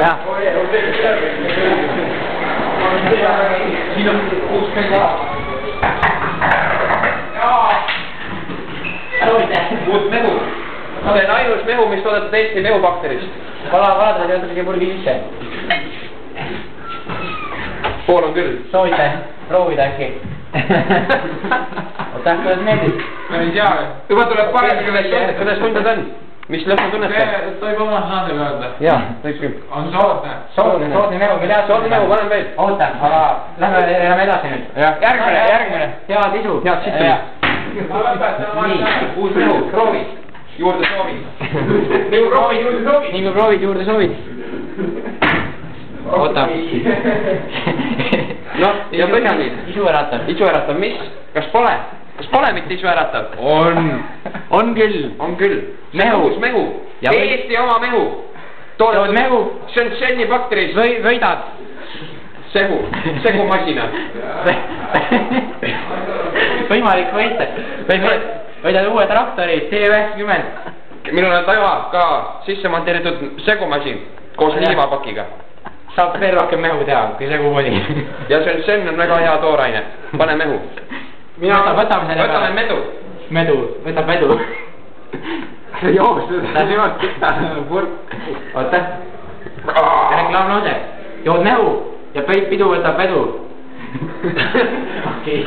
jah. Siin on 60 ala. Uut mehu. See on ainus mehu, mis toodetud Eesti mehubakterist. Kaladad jätke purgi sisse. Pool on küll. Soovite proovida äkki? Oota, kuidas meeldib? Ma ei tea. Juba tuleb paremini välja. Kuidas tunded on? Mis lõhna tunnete? Tohib oma sõnadega öelda. Jaa, tohib küll. On soodne. Soodne mehu, mida? Soodne mehu, panen veel. Oota, aga lähme edasi nüüd. Järgmine. Head isu. Head sittumist. Nii, uus mehu, proovid. Juurde soovid. Nii kui proovid, juurde soovid. Oota. No, ja põhjaliid. Isuäratav. Isuäratav, mis? Kas pole? Kas pole mitte isuäratav? On küll. On küll. Mehu. Mehu. Eesti oma mehu. Tood mehu. Shenzheni bakteris. Võidad. Segumasina. Võimalik võita. Võidad uue traktori C90. Minul on taeva ka sisse monteeritud segumasin koos liivapakiga. Saab veel rohkem mehu teha, kui segupodi. Ja Shenzhen on väga hea tooraine. Pane mehu. Võtame medu. Võtab medu. Jooksu. Oota. Reklaamlause. Jood mehu ja pidu võtab medu. Okei.